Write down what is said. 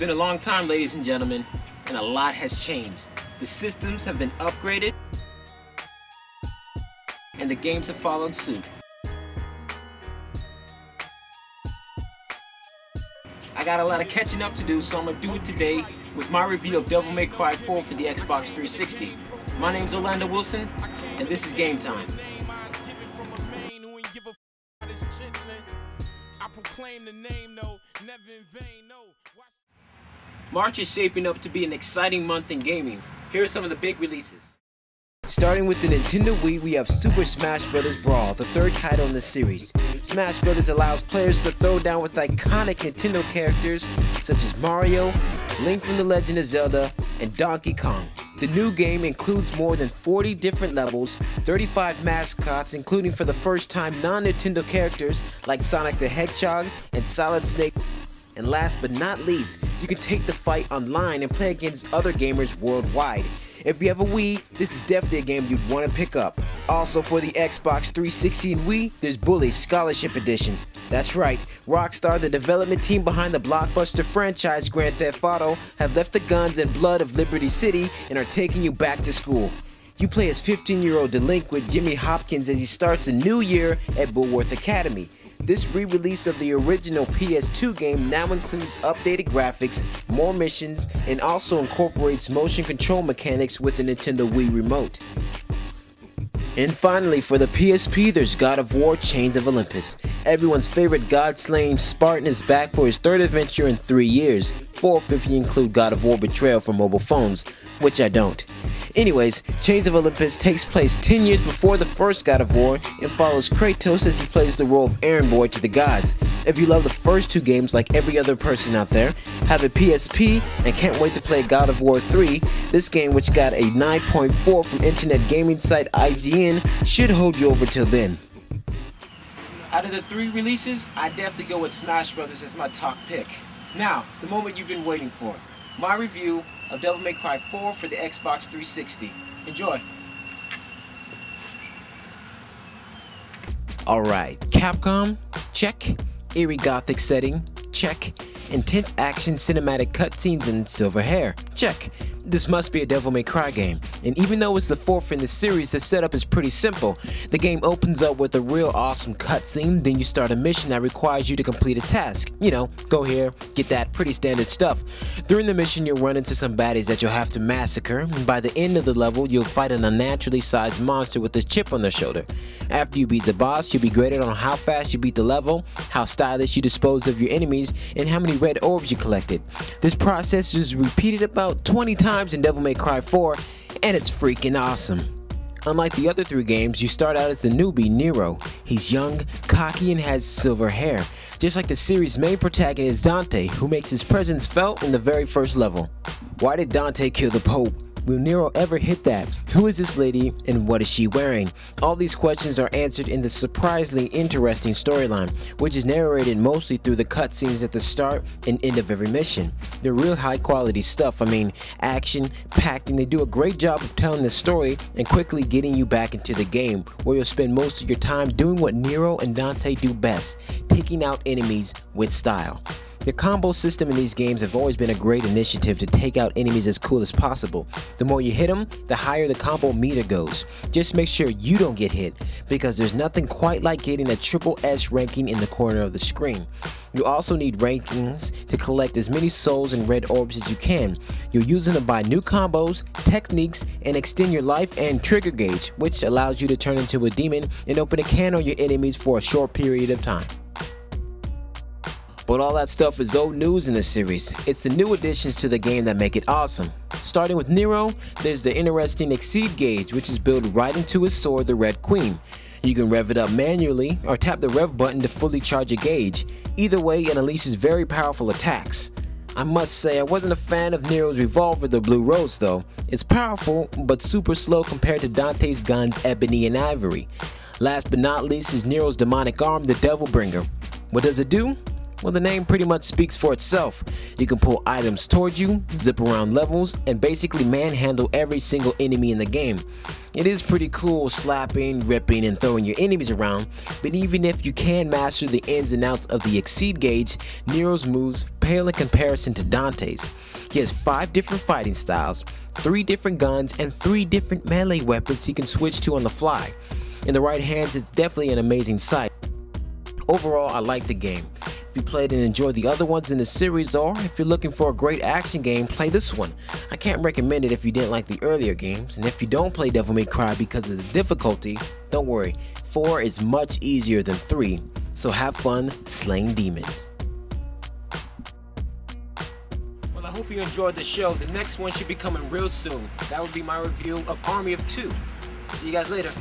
been a long time, ladies and gentlemen, and a lot has changed. The systems have been upgraded, and the games have followed suit. I got a lot of catching up to do, so I'm going to do it today with my review of Devil May Cry 4 for the Xbox 360. My name's Orlando Wilson, and this is Game Time. March is shaping up to be an exciting month in gaming. Here are some of the big releases. Starting with the Nintendo Wii, we have Super Smash Bros. Brawl, the third title in the series. Smash Bros. Allows players to throw down with iconic Nintendo characters such as Mario, Link from the Legend of Zelda, and Donkey Kong. The new game includes more than 40 different levels, 35 mascots, including for the first time non-Nintendo characters like Sonic the Hedgehog and Solid Snake. And last but not least, you can take the fight online and play against other gamers worldwide. If you have a Wii, this is definitely a game you'd want to pick up. Also for the Xbox 360 and Wii, there's Bully Scholarship Edition. That's right, Rockstar, the development team behind the blockbuster franchise Grand Theft Auto, have left the guns and blood of Liberty City and are taking you back to school. You play as 15-year-old delinquent Jimmy Hopkins as he starts a new year at Bullworth Academy. This re-release of the original PS2 game now includes updated graphics, more missions, and also incorporates motion control mechanics with the Nintendo Wii remote. And finally, for the PSP, there's God of War Chains of Olympus. Everyone's favorite god-slaying Spartan is back for his third adventure in 3 years, 4th if you include God of War Betrayal for mobile phones, which I don't. Anyways, Chains of Olympus takes place 10 years before the first God of War and follows Kratos as he plays the role of errand boy to the gods. If you love the first two games like every other person out there, have a PSP, and can't wait to play God of War 3, this game, which got a 9.4 from internet gaming site IGN, should hold you over till then. Out of the 3 releases, I definitely go with Smash Bros. As my top pick. Now, the moment you've been waiting for. My review of Devil May Cry 4 for the Xbox 360. Enjoy! Alright, Capcom? Check. Eerie gothic setting? Check. Intense action cinematic cutscenes and silver hair? Check. This must be a Devil May Cry game, and even though it's the 4th in the series, the setup is pretty simple. The game opens up with a real awesome cutscene, then you start a mission that requires you to complete a task. You know, go here, get that, pretty standard stuff. During the mission, you'll run into some baddies that you'll have to massacre, and by the end of the level, you'll fight an unnaturally sized monster with a chip on their shoulder. After you beat the boss, you'll be graded on how fast you beat the level, how stylish you disposed of your enemies, and how many red orbs you collected. This process is repeated about 20 times in Devil May Cry 4, and it's freaking awesome. Unlike the other 3 games, you start out as the newbie Nero. He's young, cocky, and has silver hair, just like the series' main protagonist Dante, who makes his presence felt in the very first level. Why did Dante kill the Pope? Will Nero ever hit that? Who is this lady and what is she wearing? All these questions are answered in the surprisingly interesting storyline, which is narrated mostly through the cutscenes at the start and end of every mission. They're real high quality stuff, action packed, and they do a great job of telling the story and quickly getting you back into the game, where you'll spend most of your time doing what Nero and Dante do best, taking out enemies with style. The combo system in these games have always been a great initiative to take out enemies as cool as possible. The more you hit them, the higher the combo meter goes. Just make sure you don't get hit, because there's nothing quite like getting a triple S ranking in the corner of the screen. You also need rankings to collect as many souls and red orbs as you can. You'll use them to buy new combos, techniques, and extend your life and trigger gauge, which allows you to turn into a demon and open a can on your enemies for a short period of time. But all that stuff is old news in this series. It's the new additions to the game that make it awesome. Starting with Nero, there's the interesting Exceed gauge, which is built right into his sword, the Red Queen. You can rev it up manually or tap the rev button to fully charge a gauge. Either way, it unleashes very powerful attacks. I must say, I wasn't a fan of Nero's revolver, the Blue Rose, though. It's powerful, but super slow compared to Dante's guns, Ebony and Ivory. Last but not least is Nero's demonic arm, the Devil Bringer. What does it do? Well, the name pretty much speaks for itself. You can pull items towards you, zip around levels, and basically manhandle every single enemy in the game. It is pretty cool slapping, ripping, and throwing your enemies around, but even if you can master the ins and outs of the Exceed gauge, Nero's moves pale in comparison to Dante's. He has 5 different fighting styles, 3 different guns, and 3 different melee weapons he can switch to on the fly. In the right hands, it's definitely an amazing sight. Overall, I like the game. If you played and enjoyed the other ones in the series, or if you're looking for a great action game, play this one. I can't recommend it if you didn't like the earlier games, and if you don't play Devil May Cry because of the difficulty, don't worry, 4 is much easier than 3, so have fun slaying demons. Well, I hope you enjoyed the show. The next one should be coming real soon. That would be my review of Army of 2. See you guys later.